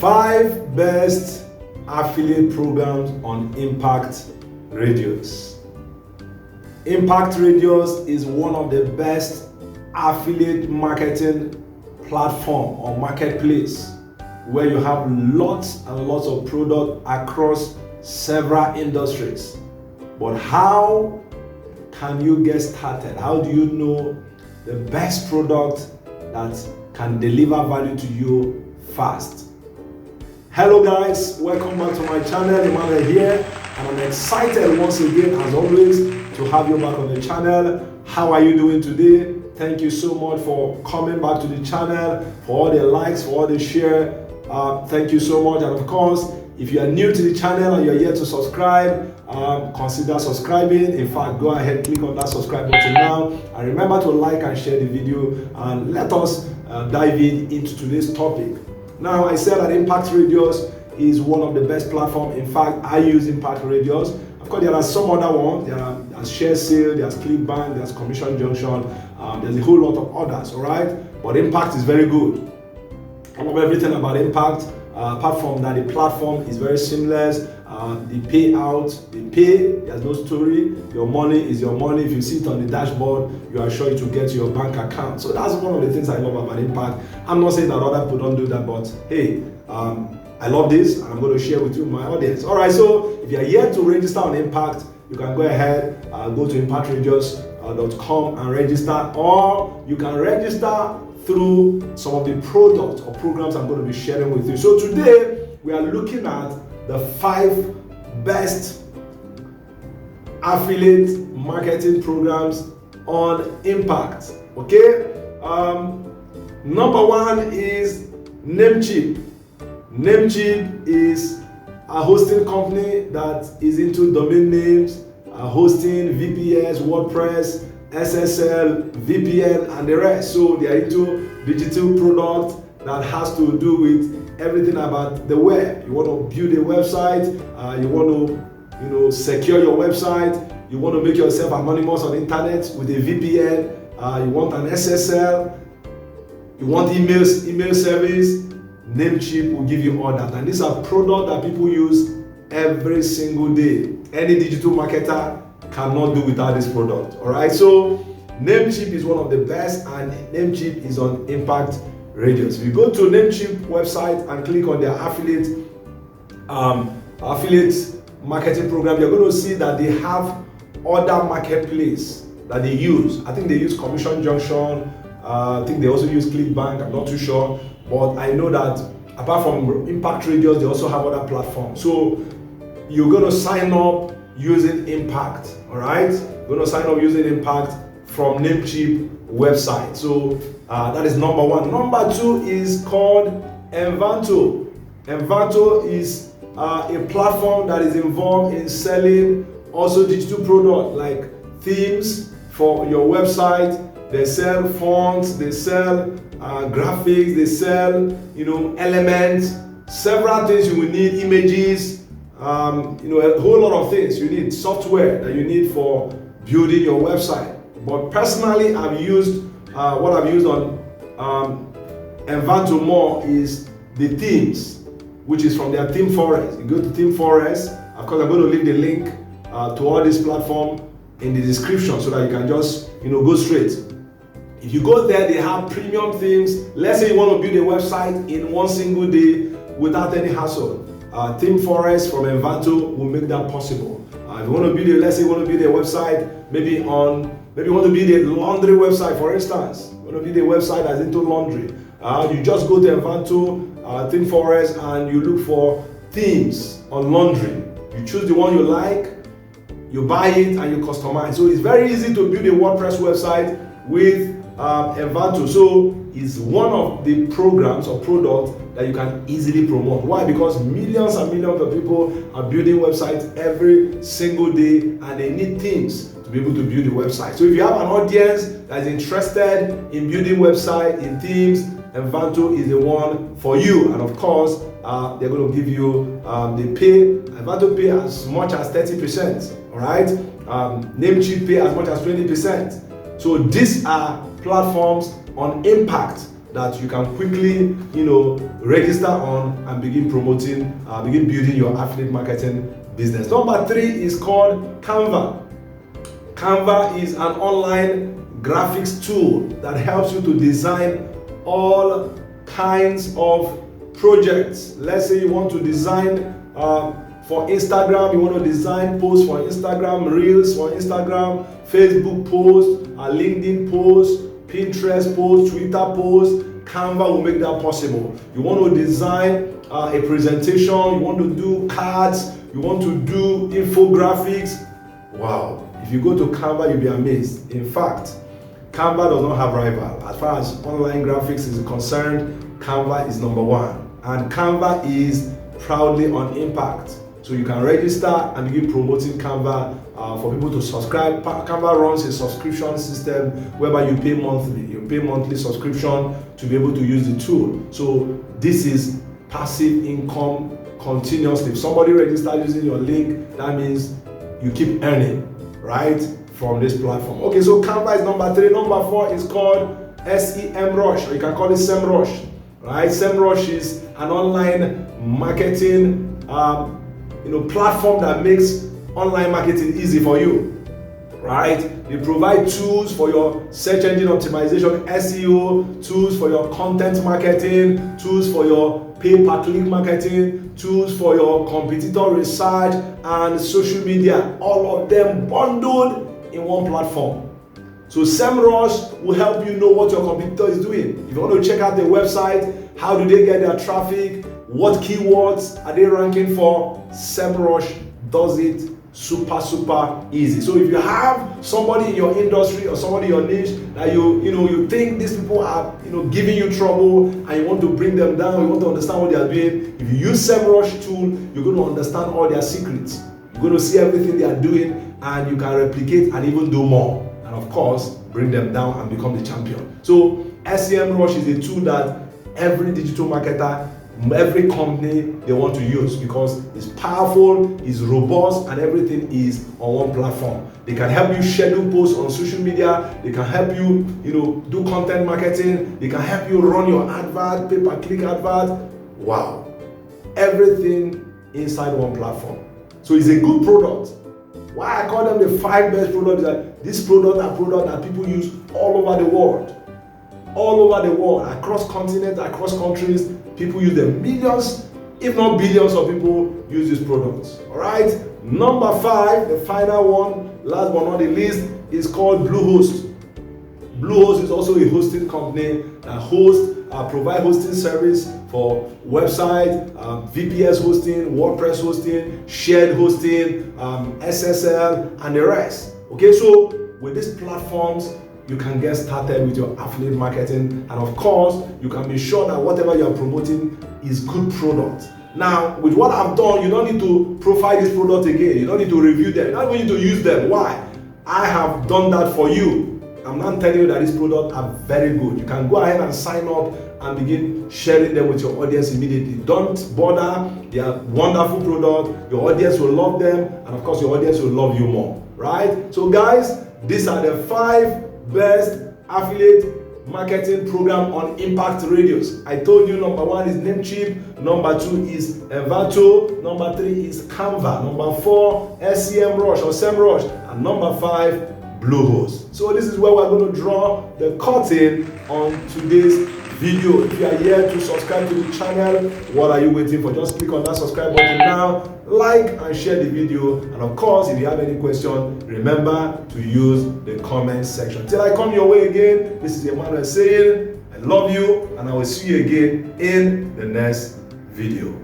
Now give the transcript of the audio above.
5 best affiliate programs on Impact Radius. Impact Radius is one of the best affiliate marketing platform or marketplace where you have lots and lots of product across several industries. But how can you get started? How do you know the best product that can deliver value to you fast? Hello guys, welcome back to my channel. Emmanuel here, and I'm excited once again as always to have you back on the channel. How are you doing today? Thank you so much for coming back to the channel, for all the likes, for all the share. Thank you so much. And of course, if you are new to the channel and you're yet to subscribe, consider subscribing. In fact, go ahead, click on that subscribe button now, and remember to like and share the video, and let us dive into today's topic. Now, I said that Impact Radius is one of the best platforms. In fact, I use Impact Radius. Of course, there are some other ones. There's ShareSale, there's ClickBank, there's Commission Junction, there's a whole lot of others, all right? But Impact is very good. I love everything about Impact. Apart from that, the platform is very seamless. The payout, the pay, there's no story. Your money is your money. If you see it on the dashboard, you are sure to get to your bank account. So that's one of the things I love about Impact. I'm not saying that other people don't do that, but hey, I love this, and I'm going to share with you my audience. All right, so if you are yet to register on Impact, you can go ahead, go to impactradius.com and register, or you can register through some of the products or programs I'm going to be sharing with you. So today we are looking at the 5 best affiliate marketing programs on Impact. Okay, number 1 is Namecheap. Namecheap is a hosting company that is into domain names, hosting, VPS, WordPress, SSL, VPN, and the rest. So they are into digital product that has to do with everything about the web. You want to build a website, you want to secure your website, you want to make yourself anonymous on the internet with a VPN, you want an SSL, you want email service. Namecheap will give you all that, and these are products that people use every single day. Any digital marketer cannot do without this product. All right, so Namecheap is one of the best, and Namecheap is on Impact Radius. If you go to Namecheap website and click on their affiliate marketing program, you're going to see that they have other marketplace that they use. I think they use Commission Junction. I think they also use ClickBank. I'm not too sure, but I know that apart from Impact Radius, they also have other platforms. So you're going to sign up using Impact. All right, you're going to sign up using Impact from Namecheap website. So that is number 1. Number 2 is called Envato. Envato is a platform that is involved in selling also digital products like themes for your website. They sell fonts, they sell graphics, they sell elements, several things you will need, images, a whole lot of things you need, software that you need for building your website. But personally, I've used what I've used on Envato more is the themes, which is from their Theme Forest. You go to Theme Forest. Of course, I'm going to leave the link to all this platform in the description so that you can just go straight. If you go there, they have premium themes. Let's say you want to build a website in one single day without any hassle. Theme Forest from Envato will make that possible. If you want to build let's say you want to build a website, maybe you want to build a laundry website, for instance. You want to build a website that's into laundry. You just go to Envato, Theme Forest, and you look for themes on laundry. You choose the one you like, you buy it, and you customize. So it's very easy to build a WordPress website with Envato. So it's one of the programs or products that you can easily promote. Why? Because millions and millions of people are building websites every single day, and they need themes to be able to build a website. So if you have an audience that is interested in building website, in themes, Envato is the one for you. And of course, they're going to give you the pay. Envato pay as much as 30%. All right. Namecheap pay as much as 20%. So these are platforms on Impact that you can quickly, register on and begin promoting, begin building your affiliate marketing business. Number 3 is called Canva. Canva is an online graphics tool that helps you to design all kinds of projects. Let's say you want to design for Instagram, you want to design posts for Instagram, Reels for Instagram, Facebook posts, LinkedIn posts, Pinterest posts, Twitter posts. Canva will make that possible. You want to design a presentation, you want to do cards, you want to do infographics. Wow. If you go to Canva, you'll be amazed. In fact, Canva does not have rival. As far as online graphics is concerned, Canva is number 1. And Canva is proudly on Impact. So you can register and begin promoting Canva for people to subscribe. Canva runs a subscription system whereby you pay monthly. You pay monthly subscription to be able to use the tool. So this is passive income continuously. If somebody registers using your link, that means you keep earning, right, from this platform. Okay, so Canva is number 3. Number 4 is called SEMrush, or you can call it SEMrush, right? SEMrush is an online marketing platform that makes online marketing easy for you, right? They provide tools for your search engine optimization, SEO, tools for your content marketing, tools for your pay-per-click marketing, tools for your competitor research and social media, all of them bundled in one platform. So SEMrush will help you know what your competitor is doing. If you want to check out their website, how do they get their traffic, what keywords are they ranking for, SEMrush does it super easy. So if you have somebody in your industry or somebody in your niche that you think these people are giving you trouble and you want to bring them down, you want to understand what they are doing, if you use SEMrush tool, you're going to understand all their secrets. You're going to see everything they are doing and you can replicate and even do more. And of course, bring them down and become the champion. So SEMrush is a tool that every digital marketer, every company, they want to use because it's powerful, it's robust, and everything is on one platform. They can help you schedule posts on social media. They can help you, do content marketing. They can help you run your advert, pay-per-click advert. Wow. Everything inside one platform. So it's a good product. Why I call them the 5 best products, that this product are products that people use all over the world. All over the world, across continents, across countries, people use them. Millions, if not billions of people use these products. All right. Number 5, the final one, last but not the least, is called Bluehost. Bluehost is also a hosting company that provide hosting service for website, VPS hosting, WordPress hosting, shared hosting, SSL, and the rest. Okay, so with these platforms, you can get started with your affiliate marketing, and of course, you can be sure that whatever you are promoting is good product. Now, with what I've done, you don't need to profile this product again. You don't need to review them. You don't even need to use them. Why? I have done that for you. I'm not telling you that these products are very good. You can go ahead and sign up and begin sharing them with your audience immediately. Don't bother. They are wonderful products. Your audience will love them, and of course, your audience will love you more. Right? So, guys, these are the 5 best affiliate marketing program on Impact Radios. I told you number 1 is Namecheap, number 2 is Envato, number 3 is Canva, number 4 SEMrush or SEMrush, and number 5 Bluehost. So this is where we're going to draw the curtain on today's video. If you are here to subscribe to the channel, what are you waiting for? Just click on that subscribe button now, like and share the video, and of course, if you have any question, remember to use the comment section. Till I come your way again, this is Emmanuel saying I love you, and I will see you again in the next video.